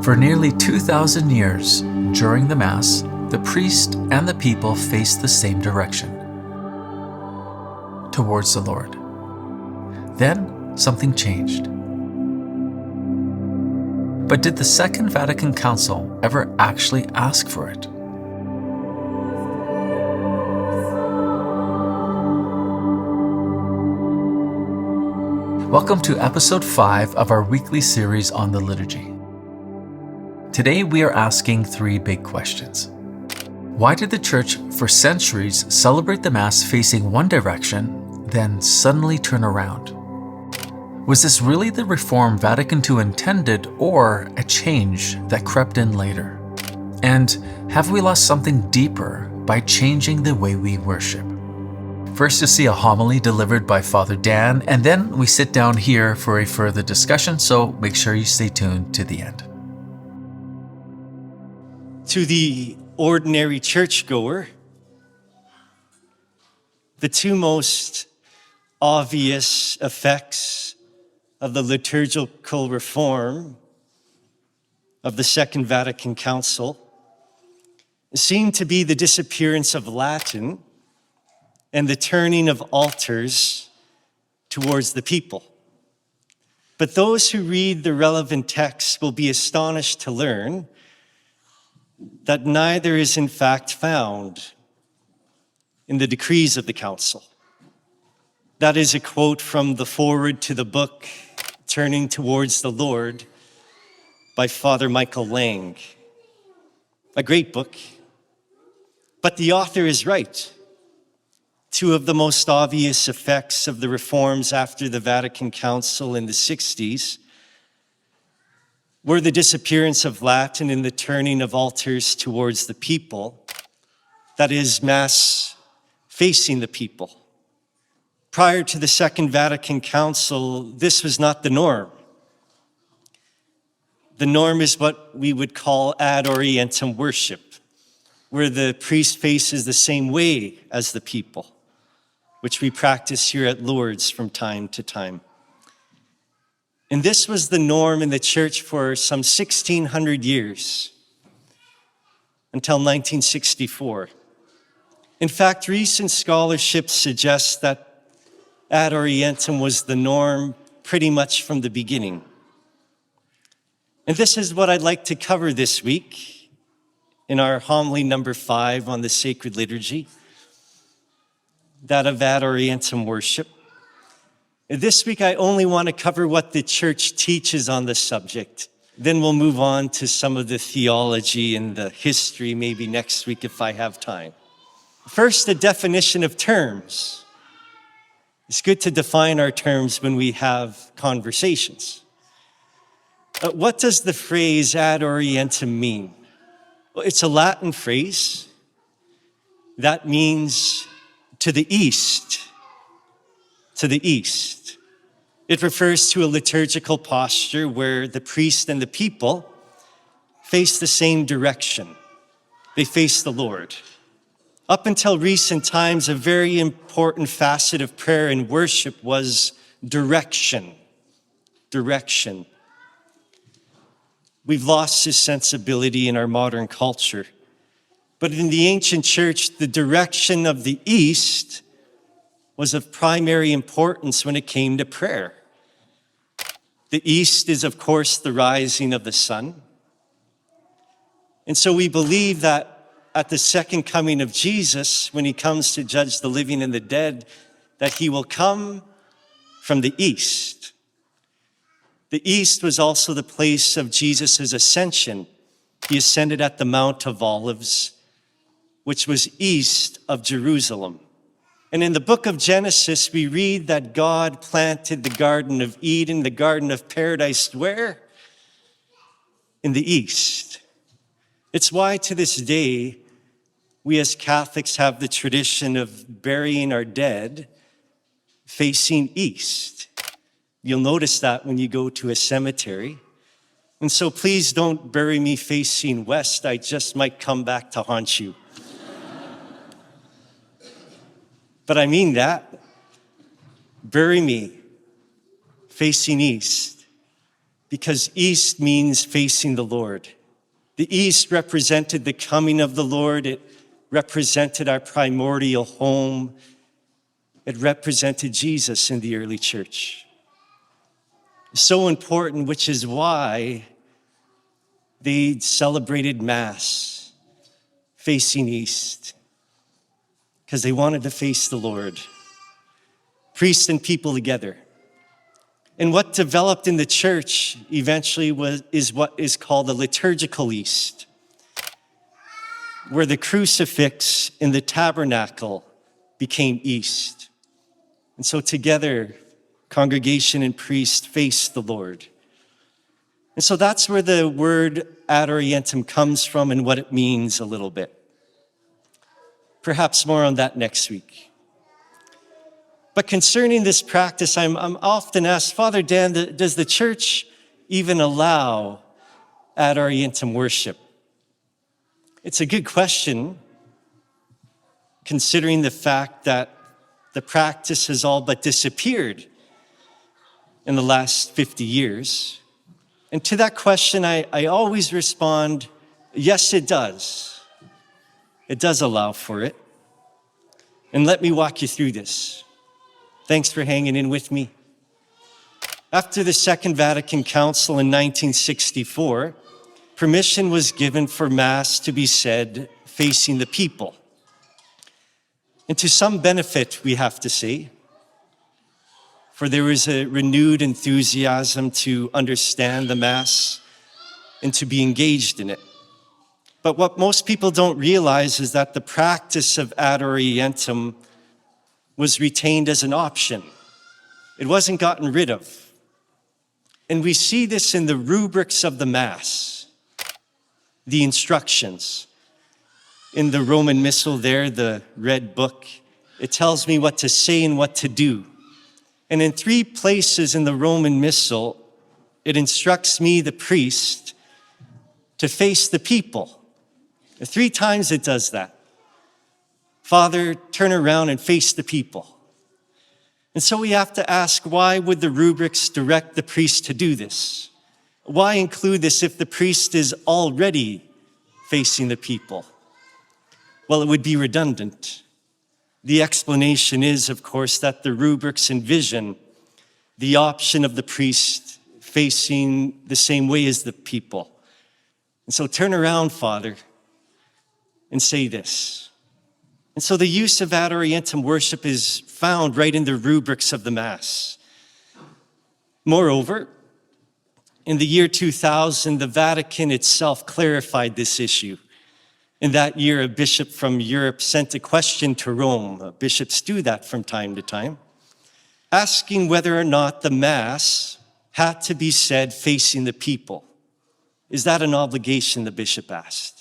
For nearly 2,000 years, during the Mass, the priest and the people faced the same direction, towards the Lord. Then, something changed. But did the Second Vatican Council ever actually ask for it? Welcome to episode 5 of our weekly series on the liturgy. Today we are asking 3 big questions. Why did the Church for centuries celebrate the Mass facing one direction, then suddenly turn around? Was this really the reform Vatican II intended, or a change that crept in later? And have we lost something deeper by changing the way we worship? First, you'll see a homily delivered by Father Dan, and then we sit down here for a further discussion, so make sure you stay tuned to the end. To the ordinary churchgoer, the 2 most obvious effects of the liturgical reform of the Second Vatican Council seem to be the disappearance of Latin and the turning of altars towards the people. But those who read the relevant texts will be astonished to learn that neither is in fact found in the decrees of the Council. That is a quote from the foreword to the book, Turning Towards the Lord, by Father Michael Lang. A great book, but the author is right. 2 of the most obvious effects of the reforms after the Vatican Council in the 60s were the disappearance of Latin and the turning of altars towards the people, that is, Mass facing the people. Prior to the Second Vatican Council, this was not the norm. The norm is what we would call Ad Orientem worship, where the priest faces the same way as the people, which we practice here at Lourdes from time to time. And this was the norm in the church for some 1,600 years, until 1964. In fact, recent scholarship suggests that Ad Orientem was the norm pretty much from the beginning. And this is what I'd like to cover this week in our homily number 5 on the sacred liturgy, that of Ad Orientem worship. This week, I only want to cover what the Church teaches on the subject. Then we'll move on to some of the theology and the history, maybe next week if I have time. First, the definition of terms. It's good to define our terms when we have conversations. What does the phrase Ad Orientem mean? Well, it's a Latin phrase that means to the east, to the east. It refers to a liturgical posture where the priest and the people face the same direction. They face the Lord. Up until recent times, a very important facet of prayer and worship was direction. Direction. We've lost this sensibility in our modern culture. But in the ancient church, the direction of the east was of primary importance when it came to prayer. The east is, of course, the rising of the sun. And so we believe that at the second coming of Jesus, when he comes to judge the living and the dead, that he will come from the east. The east was also the place of Jesus' ascension. He ascended at the Mount of Olives, which was east of Jerusalem. And in the book of Genesis, we read that God planted the Garden of Eden, the Garden of Paradise, where? In the east. It's why to this day, we as Catholics have the tradition of burying our dead facing east. You'll notice that when you go to a cemetery. And so please don't bury me facing west. I just might come back to haunt you. But I mean that. Bury me facing east, because East means facing the Lord. The East represented the coming of the Lord. It represented our primordial home. It represented Jesus in the early church. So important, which is why they celebrated Mass facing East, because they wanted to face the Lord, priests and people together. And what developed in the church eventually is what is called the Liturgical East, where the crucifix in the tabernacle became East. And so together, congregation and priest faced the Lord. And so that's where the word Ad Orientem comes from and what it means a little bit. Perhaps more on that next week. But concerning this practice, I'm often asked, Father Dan, does the church even allow Ad Orientem worship? It's a good question, considering the fact that the practice has all but disappeared in the last 50 years. And to that question, I always respond, yes, it does. It does allow for it. And let me walk you through this. Thanks for hanging in with me. After the Second Vatican Council in 1964, permission was given for Mass to be said facing the people. And to some benefit, we have to say, for there was a renewed enthusiasm to understand the Mass and to be engaged in it. But what most people don't realize is that the practice of Ad Orientem was retained as an option. It wasn't gotten rid of. And we see this in the rubrics of the Mass, the instructions. In the Roman Missal there, the red book, it tells me what to say and what to do. And in 3 places in the Roman Missal, it instructs me, the priest, to face the people. 3 times it does that. Father, turn around and face the people. And so we have to ask, why would the rubrics direct the priest to do this? Why include this if the priest is already facing the people? Well, it would be redundant. The explanation is, of course, that the rubrics envision the option of the priest facing the same way as the people. And so turn around, Father, and say this. And so the use of Ad Orientem worship is found right in the rubrics of the Mass. Moreover, in the year 2000, the Vatican itself clarified this issue. In that year, a bishop from Europe sent a question to Rome. Bishops do that from time to time, asking whether or not the Mass had to be said facing the people. Is that an obligation, the bishop asked.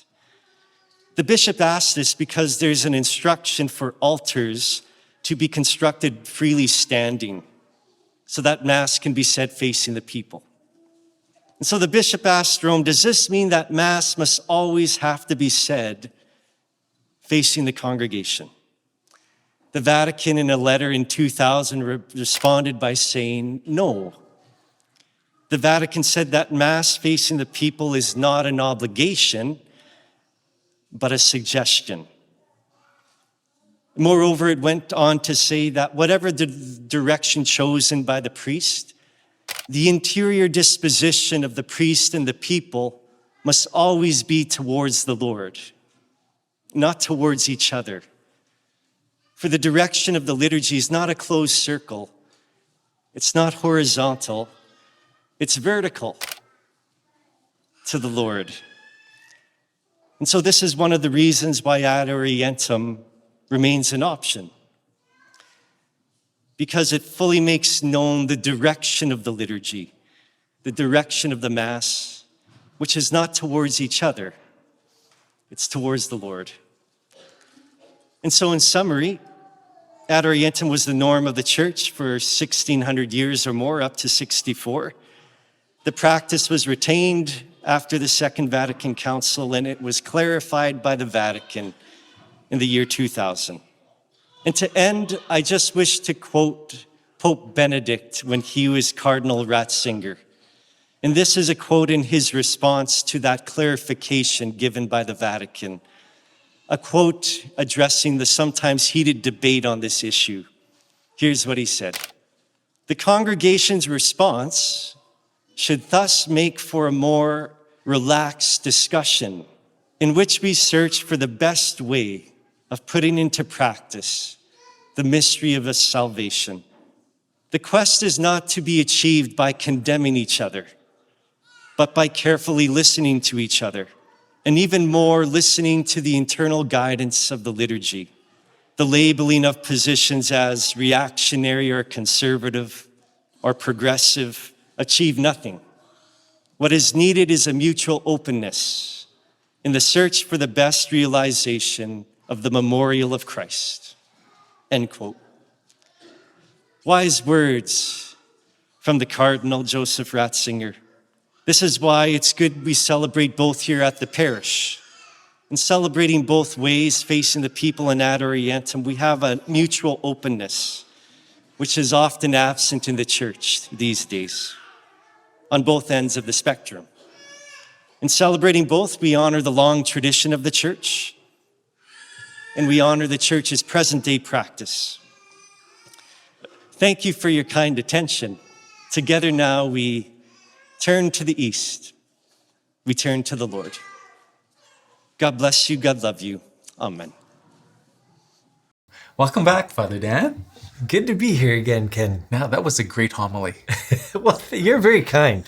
The bishop asked this because there's an instruction for altars to be constructed freely standing so that Mass can be said facing the people. And so the bishop asked Rome, does this mean that Mass must always have to be said facing the congregation? The Vatican, in a letter in 2000, responded by saying, no. The Vatican said that Mass facing the people is not an obligation, but a suggestion. Moreover, it went on to say that whatever the direction chosen by the priest, the interior disposition of the priest and the people must always be towards the Lord, not towards each other. For the direction of the liturgy is not a closed circle. It's not horizontal. It's vertical to the Lord. And so this is one of the reasons why Ad Orientem remains an option, because it fully makes known the direction of the liturgy, the direction of the Mass, which is not towards each other, it's towards the Lord. And so in summary, Ad Orientem was the norm of the church for 1,600 years or more, up to 64. The practice was retained after the Second Vatican Council, and it was clarified by the Vatican in the year 2000. And to end, I just wish to quote Pope Benedict when he was Cardinal Ratzinger. And this is a quote in his response to that clarification given by the Vatican, a quote addressing the sometimes heated debate on this issue. Here's what he said. The congregation's response should thus make for a more relaxed discussion in which we search for the best way of putting into practice the mystery of salvation. The quest is not to be achieved by condemning each other, but by carefully listening to each other, and even more, listening to the internal guidance of the liturgy. The labeling of positions as reactionary or conservative or progressive achieve nothing. What is needed is a mutual openness in the search for the best realization of the memorial of Christ. End quote. Wise words from the Cardinal Joseph Ratzinger. This is why it's good we celebrate both here at the parish. In celebrating both ways, facing the people in Ad Orientem, we have a mutual openness, which is often absent in the church these days, on both ends of the spectrum. In celebrating both, we honor the long tradition of the church, and we honor the church's present-day practice. Thank you for your kind attention. Together now we turn to the east. We turn to the Lord. God bless you. God love you. Amen. Welcome back, Father Dan. Good to be here again, Ken. Now, that was a great homily. Well, you're very kind.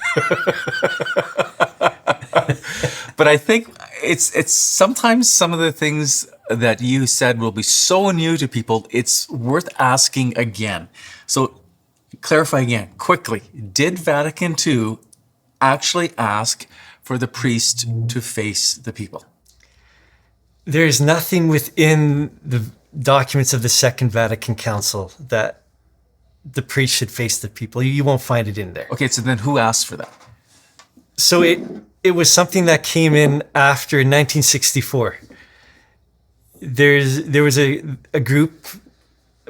But I think it's sometimes some of the things that you said will be so new to people, it's worth asking again. So clarify again, quickly. Did Vatican II actually ask for the priest to face the people? There's nothing within the documents of the Second Vatican Council that the priest should face the people. You won't find it in there. Okay, so then who asked for that? So it was something that came in after 1964. There was a group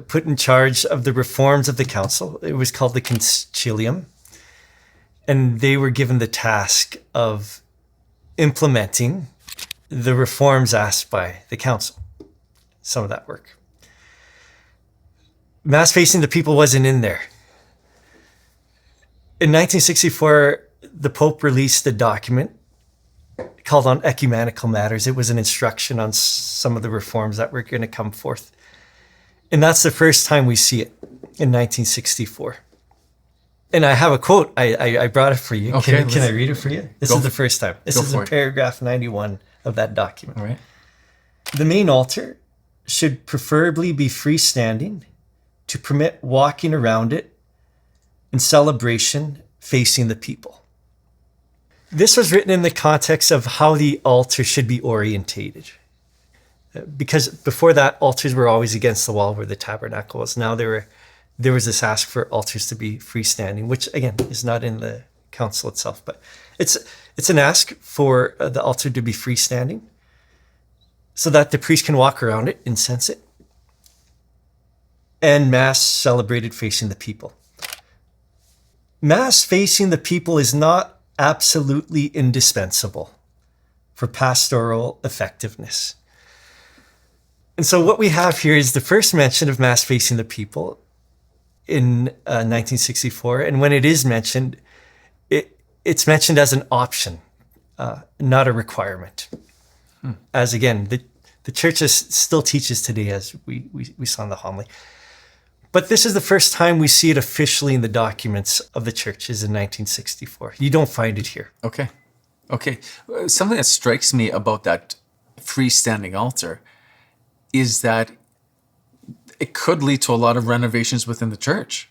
put in charge of the reforms of the council. It was called the Concilium. And they were given the task of implementing the reforms asked by the council. Some of that work. Mass facing the people wasn't in there. In 1964, the Pope released a document called On Ecumenical Matters. It was an instruction on some of the reforms that were going to come forth. And that's the first time we see it in 1964. And I have a quote. I brought it for you. Okay, can I read it for you? This is the first time. This is in it. paragraph 91 of that document. All right. The main altar should preferably be freestanding to permit walking around it in celebration facing the people. This was written in the context of how the altar should be orientated. Because before that, altars were always against the wall where the tabernacle was. Now there was this ask for altars to be freestanding, which again is not in the council itself, but it's an ask for the altar to be freestanding so that the priest can walk around it, incense it, and Mass celebrated facing the people. Mass facing the people is not absolutely indispensable for pastoral effectiveness. And so what we have here is the first mention of Mass facing the people in 1964. And when it is mentioned, it's mentioned as an option, not a requirement. As again, the church still teaches today, as we saw in the homily. But this is the first time we see it officially in the documents of the churches in 1964. You don't find it here. Okay. Something that strikes me about that freestanding altar is that it could lead to a lot of renovations within the church.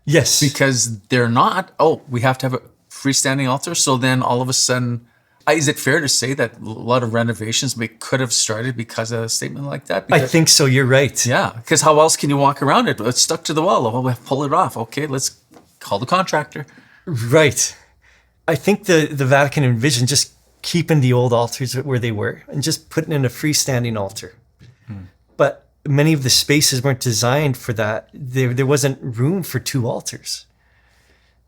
Yes. Because they're not, we have to have a freestanding altar. So then all of a sudden, is it fair to say that a lot of renovations could have started because of a statement like that? I think so. You're right. Yeah. Because how else can you walk around it? It's stuck to the wall. Oh, we'll pull it off. Okay, let's call the contractor. Right. I think the Vatican envisioned just keeping the old altars where they were and just putting in a freestanding altar. But many of the spaces weren't designed for that. There wasn't room for two altars.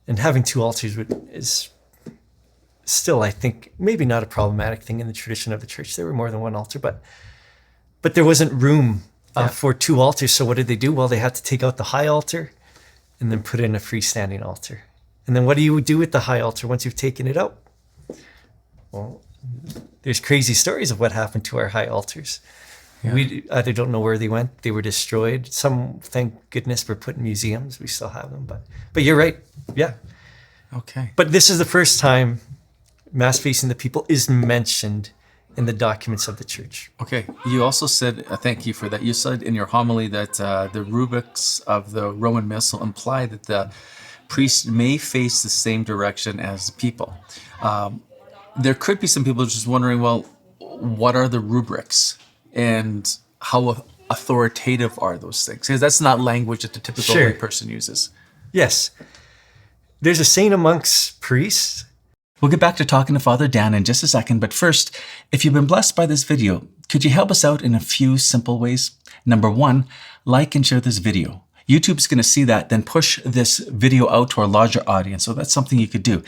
And having two altars is still, I think, maybe not a problematic thing in the tradition of the church. There were more than one altar, but there wasn't room for two altars. So what did they do? Well, they had to take out the high altar and then put in a freestanding altar. And then what do you do with the high altar once you've taken it out? Well, there's crazy stories of what happened to our high altars. Yeah. We either don't know where they went. They were destroyed. Some, thank goodness, were put in museums. We still have them. But you're right. Yeah. Okay. But this is the first time Mass facing the people is mentioned in the documents of the church. Okay. You also said, thank you for that. You said in your homily that the rubrics of the Roman Missal imply that the priest may face the same direction as the people. There could be some people just wondering, well, what are the rubrics and how authoritative are those things? Because that's not language that the typical lay person uses. Yes. There's a saying amongst priests. We'll get back to talking to Father Dan in just a second, but first, if you've been blessed by this video, could you help us out in a few simple ways? Number one, like and share this video. YouTube's going to see that, then push this video out to a larger audience. So that's something you could do.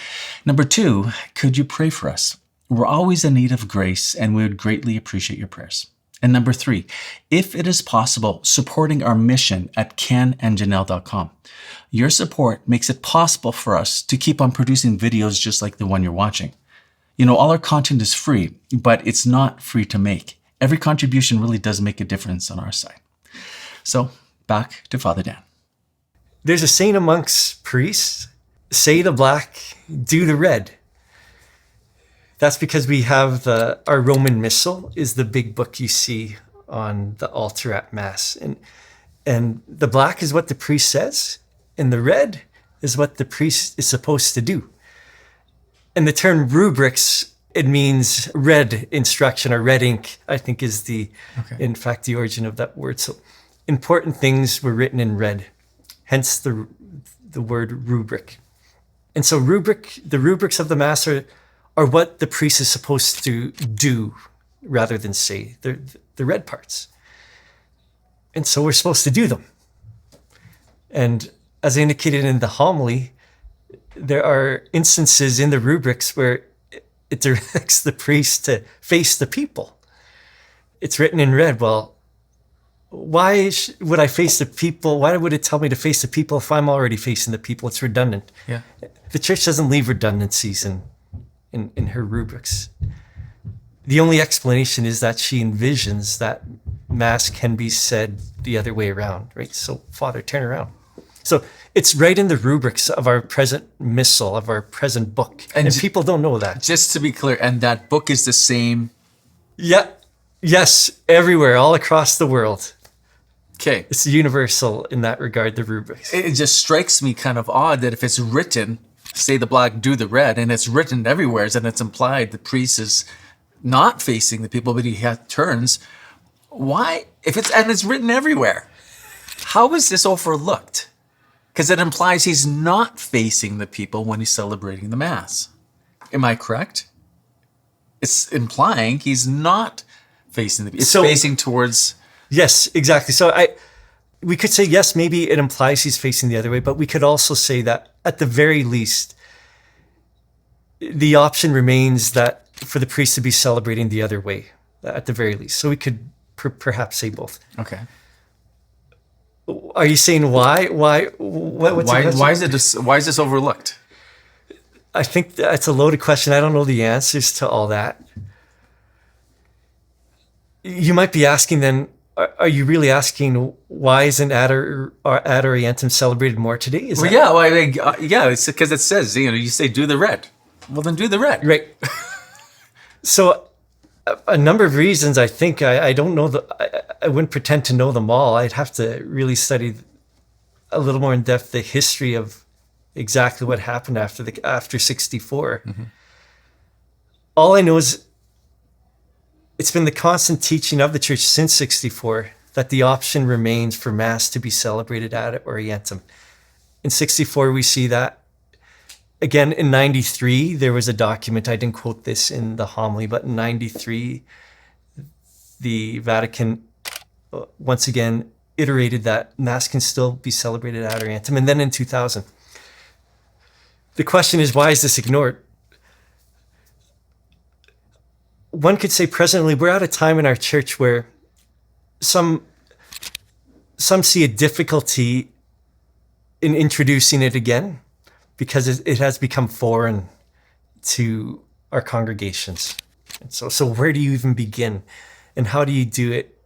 Number two, could you pray for us? We're always in need of grace, and we would greatly appreciate your prayers. And number three, if it is possible, supporting our mission at kenandjanelle.com. Your support makes it possible for us to keep on producing videos just like the one you're watching. You know, all our content is free, but it's not free to make. Every contribution really does make a difference on our side. So, back to Father Dan. There's a saying amongst priests, say the black, do the red. That's because we have our Roman Missal is the big book you see on the altar at Mass. And the black is what the priest says, and the red is what the priest is supposed to do. And the term rubrics, it means red instruction or red ink, I think is in fact, the origin of that word. So important things were written in red, hence the word rubric. And so the rubrics of the Mass are what the priest is supposed to do rather than say. They're the red parts. And so we're supposed to do them. And as indicated in the homily, there are instances in the rubrics where it directs the priest to face the people. It's written in red. Well, why would I face the people? Why would it tell me to face the people if I'm already facing the people? It's redundant. Yeah. The church doesn't leave redundancies in her rubrics. The only explanation is that she envisions that Mass can be said the other way around, right? So, Father, turn around. So it's right in the rubrics of our present missal, of our present book. And people don't know that. Just to be clear, and that book is the same? Yeah. Yes, everywhere, all across the world. Okay. It's universal in that regard, the rubrics. It just strikes me kind of odd that if it's written, say the black, do the red, and it's written everywhere, and it's implied the priest is not facing the people, but he turns. Why? And it's written everywhere. How is this overlooked? Because it implies he's not facing the people when he's celebrating the Mass. Am I correct? It's implying he's not facing the people. It's facing towards... Yes, exactly. So we could say, yes, maybe it implies he's facing the other way, but we could also say that at the very least, the option remains that for the priest to be celebrating the other way, at the very least. So we could perhaps say both. Okay. Are you saying why? Why is this overlooked? I think that's a loaded question. I don't know the answers to all that. You might be asking then, are you really asking why isn't Ad Orientem celebrated more today? It's because it says, you say do the red. Well, then do the red. Right. So a number of reasons, I think. I don't know I wouldn't pretend to know them all. I'd have to really study a little more in depth the history of exactly what happened after 64. Mm-hmm. All I know is it's been the constant teaching of the church since 64 that the option remains for Mass to be celebrated Ad Orientem. In 64, we see that. Again, in 93, there was a document, I didn't quote this in the homily, but in 93, the Vatican once again iterated that Mass can still be celebrated Ad Orientem. And then in 2000, the question is, why is this ignored? one could say presently we're at a time in our church where some see a difficulty in introducing it again because it has become foreign to our congregations. And so where do you even begin? And how do you do it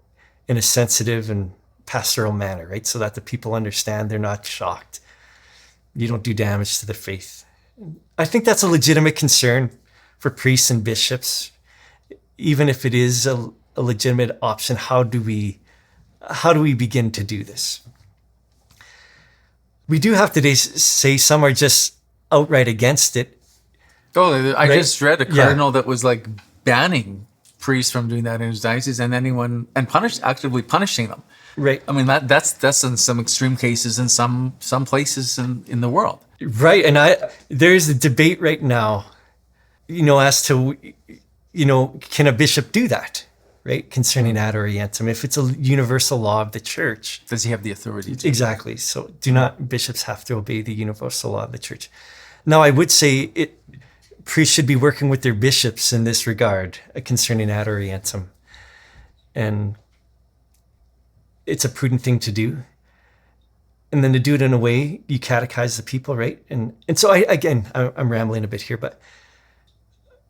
in a sensitive and pastoral manner, right? So that the people understand, they're not shocked. You don't do damage to the faith. I think that's a legitimate concern for priests and bishops. Even if it is a legitimate option, how do we begin to do this? We do have to say some are just outright against it. Oh, I right? just read a cardinal that was like banning priests from doing that in his diocese, and actively punishing them. Right. I mean, that's in some extreme cases in some places in the world. Right. And there's a debate right now, as to, can a bishop do that, right? Concerning Ad Orientem, if it's a universal law of the church. Does he have the authority to? Exactly. So bishops have to obey the universal law of the church. Now, I would say priests should be working with their bishops in this regard concerning Ad Orientem. And it's a prudent thing to do. And then to do it in a way you catechize the people, right? And so I'm rambling a bit here, but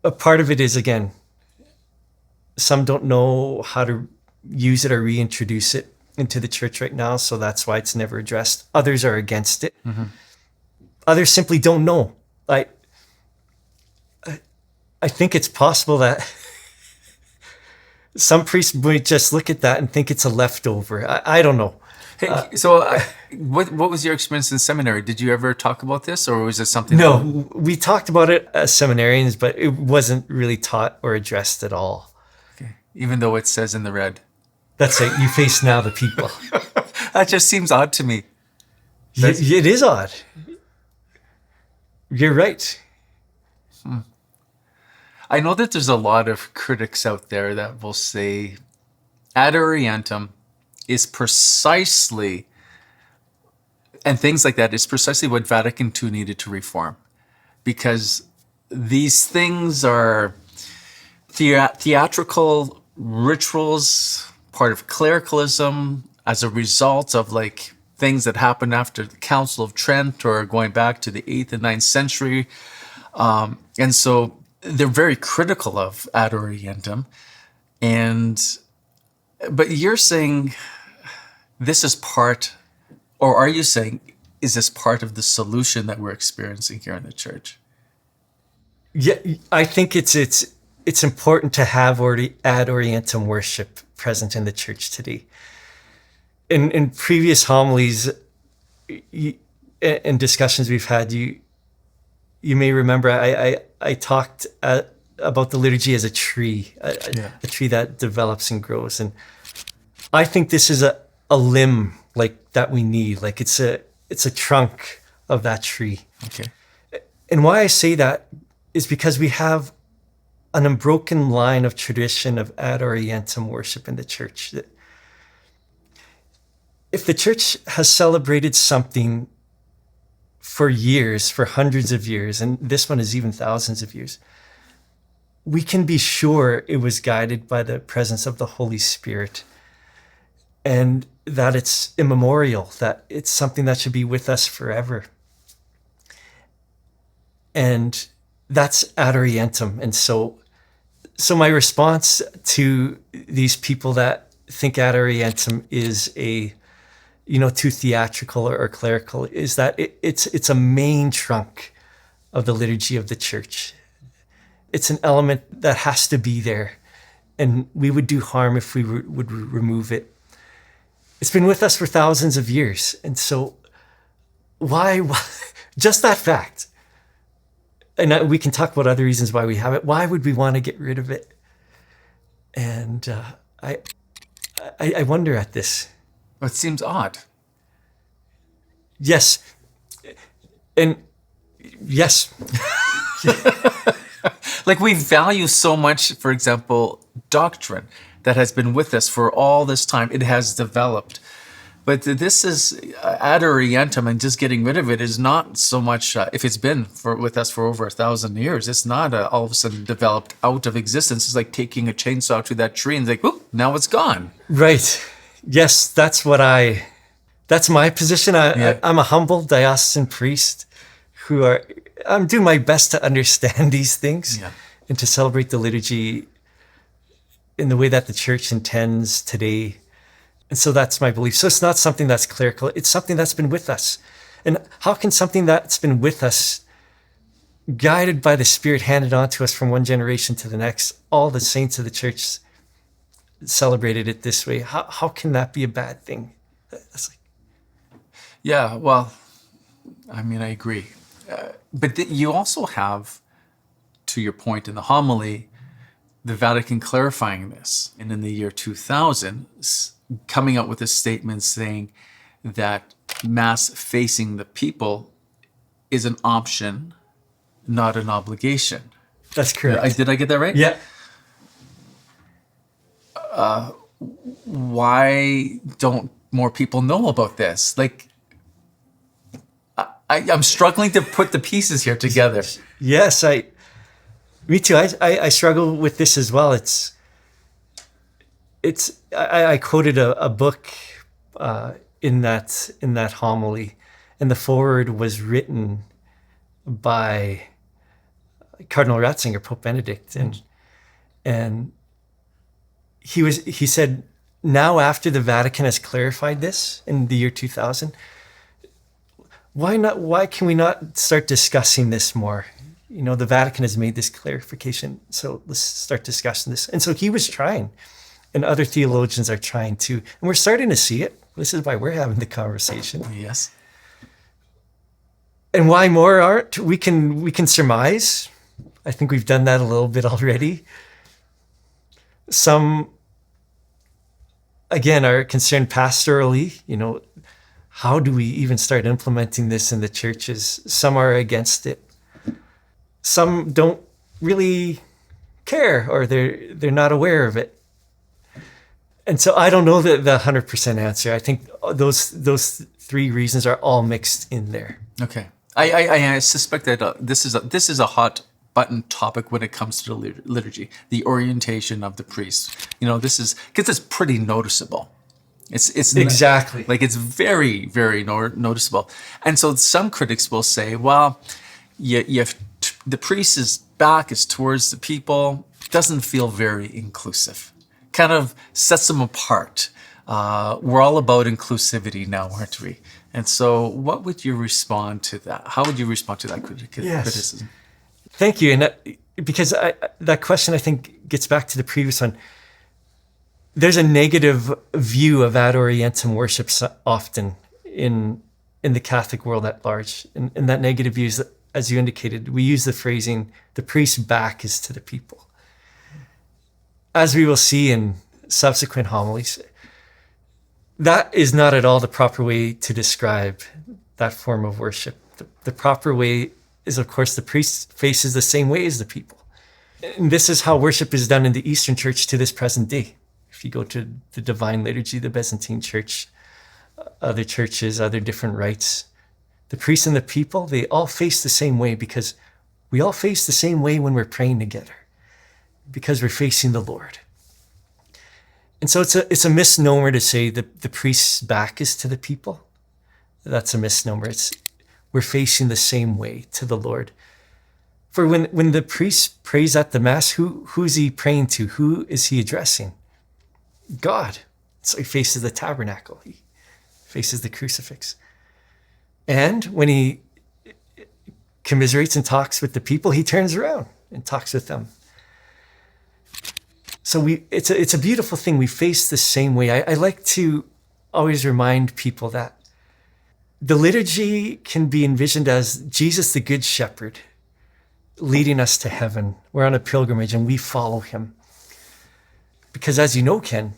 a part of it is, again, some don't know how to use it or reintroduce it into the church right now, so that's why it's never addressed. Others are against it. Mm-hmm. Others simply don't know. I think it's possible that some priests might just look at that and think it's a leftover. I don't know. Hey, what was your experience in seminary? Did you ever talk about this, or was it something? No, we talked about it as seminarians, but it wasn't really taught or addressed at all. Okay. Even though it says in the red. That's it. You face now the people. That just seems odd to me. It is odd. You're right. I know that there's a lot of critics out there that will say Ad Orientem is precisely, and things like that, is precisely what Vatican II needed to reform. Because these things are theatrical rituals, part of clericalism, as a result of things that happened after the Council of Trent or going back to the 8th and 9th century. And so they're very critical of Ad Orientem. But you're saying this is part, or are you saying, is this part of the solution that we're experiencing here in the church? Yeah, I think it's important to have Ad Orientem worship present in the church today. In previous homilies and discussions we've had, you may remember I talked about the liturgy as a tree, a tree that develops and grows. And I think this is a limb that we need. It's a trunk of that tree. Okay. And why I say that is because we have an unbroken line of tradition of Ad Orientem worship in the church. If the church has celebrated something for years, for hundreds of years, and this one is even thousands of years, we can be sure it was guided by the presence of the Holy Spirit, and that it's immemorial, that it's something that should be with us forever. And that's Ad Orientem. And so my response to these people that think Ad Orientem is too theatrical or clerical is that it's a main trunk of the liturgy of the church. It's an element that has to be there, and we would do harm if we would remove it. It's been with us for thousands of years, and so why just that fact? And we can talk about other reasons why we have it. Why would we want to get rid of it? And I wonder at this. It seems odd. Yes. And yes. We value so much, for example, doctrine that has been with us for all this time. It has developed. But this is Ad Orientem, and just getting rid of it is not so much, if it's been with us for over 1,000 years, it's not all of a sudden developed out of existence. It's like taking a chainsaw to that tree and it's like, whoop, now it's gone. Right. Yes, that's my position. I'm a humble diocesan priest I'm doing my best to understand these things and to celebrate the liturgy in the way that the church intends today. And so that's my belief. So it's not something that's clerical. It's something that's been with us. And how can something that's been with us, guided by the Spirit, handed on to us from one generation to the next, all the saints of the church celebrated it this way? How can that be a bad thing? Yeah, well, I mean, I agree. But you also have, to your point in the homily, the Vatican clarifying this. And in the year 2000, coming out with a statement saying that Mass facing the people is an option, not an obligation. That's correct. Did I get that right? Yeah. Why don't more people know about this? Like, I'm struggling to put the pieces here together. Yes, me too. I struggle with this as well. I quoted a book in that homily, and the foreword was written by Cardinal Ratzinger, Pope Benedict, and he said, now after the Vatican has clarified this in the year 2000, why can we not start discussing this more? You know, the Vatican has made this clarification, so let's start discussing this. And so he was trying, and other theologians are trying too. And we're starting to see it. This is why we're having the conversation. Yes. And why more aren't? We can surmise. I think we've done that a little bit already. Some, again, are concerned pastorally, you know, how do we even start implementing this in the churches? Some are against it. Some don't really care, or they're not aware of it. And so I don't know the 100% answer. I think those three reasons are all mixed in there. Okay. I suspect that this is a hot button topic when it comes to the liturgy, the orientation of the priest. You know, this is because it's pretty noticeable. It's exactly like it's very, very noticeable. And so some critics will say, well, the priest's back is towards the people, doesn't feel very inclusive, kind of sets them apart. We're all about inclusivity now, aren't we? And so what would you respond to that? How would you respond to that criticism? Thank you. And because that question, I think, gets back to the previous one. There's a negative view of Ad Orientem worship often in the Catholic world at large. And that negative view is that, as you indicated, we use the phrasing, the priest's back is to the people. As we will see in subsequent homilies, that is not at all the proper way to describe that form of worship. The proper way is, of course, the priest faces the same way as the people. And this is how worship is done in the Eastern Church to this present day. If you go to the Divine Liturgy, the Byzantine Church, other churches, other different rites, the priests and the people, they all face the same way, because we all face the same way when we're praying together, because we're facing the Lord. And so it's a misnomer to say that the priest's back is to the people. That's a misnomer. We're facing the same way to the Lord. For when the priest prays at the Mass, who's he praying to? Who is he addressing? God. So he faces the tabernacle. He faces the crucifix. And when he commiserates and talks with the people, he turns around and talks with them. So it's a beautiful thing. We face the same way. I like to always remind people that the liturgy can be envisioned as Jesus, the Good Shepherd, leading us to heaven. We're on a pilgrimage and we follow him. Because as you know, Ken,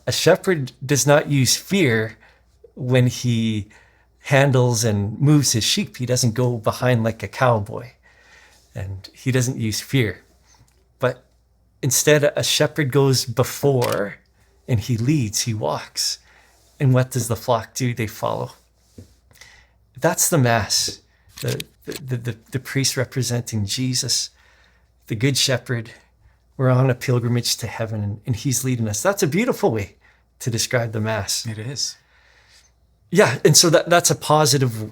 a shepherd does not use fear when he handles and moves his sheep. He doesn't go behind like a cowboy, and he doesn't use fear. But instead, a shepherd goes before and he leads, he walks. And what does the flock do? They follow. That's the Mass. The priest representing Jesus, the Good Shepherd. We're on a pilgrimage to heaven, and he's leading us. That's a beautiful way to describe the Mass. It is. Yeah, and so that's a positive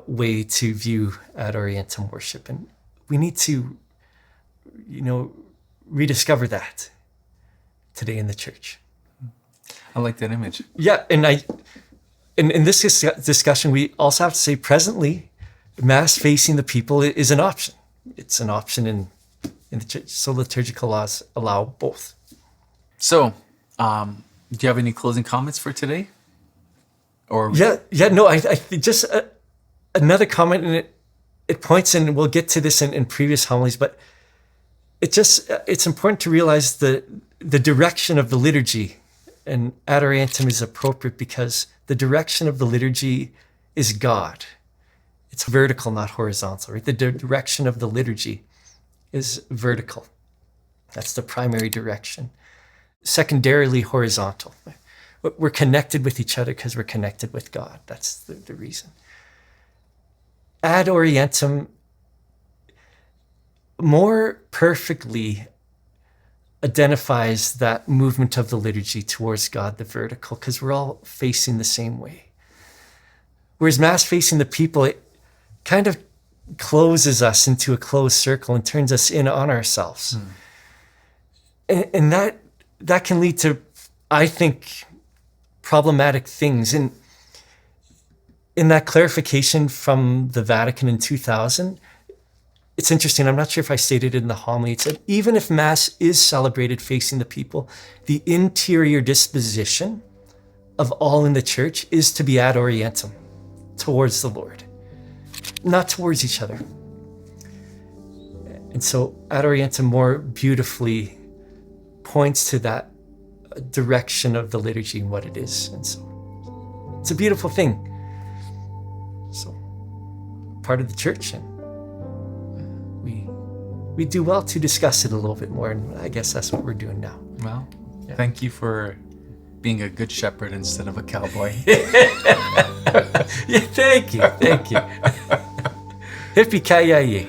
way to view Ad Orientem worship. And we need to, rediscover that today in the church. I like that image. Yeah, and in this discussion, we also have to say presently, Mass facing the people is an option. It's an option in the church. So liturgical laws allow both. So, do you have any closing comments for today? Or I just another comment, and it points, and we'll get to this in previous homilies, but it's important to realize the direction of the liturgy, and Ad Orientem is appropriate because the direction of the liturgy is God. It's vertical, not horizontal, right? The direction of the liturgy is vertical. That's the primary direction. Secondarily, horizontal. We're connected with each other because we're connected with God. That's the reason. Ad Orientem more perfectly identifies that movement of the liturgy towards God, the vertical, because we're all facing the same way. Whereas Mass facing the people, it kind of closes us into a closed circle and turns us in on ourselves. And that can lead to, I think, problematic things. In that clarification from the Vatican in 2000, it's interesting, I'm not sure if I stated it in the homily, it said, even if Mass is celebrated facing the people, the interior disposition of all in the church is to be ad orientem, towards the Lord, not towards each other. And so ad orientem more beautifully points to that direction of the liturgy and what it is. And so it's a beautiful thing. So part of the church, and we do well to discuss it a little bit more, and I guess that's what we're doing now. Well, Thank you for being a good shepherd instead of a cowboy. Thank you. Hippie-ki-yay.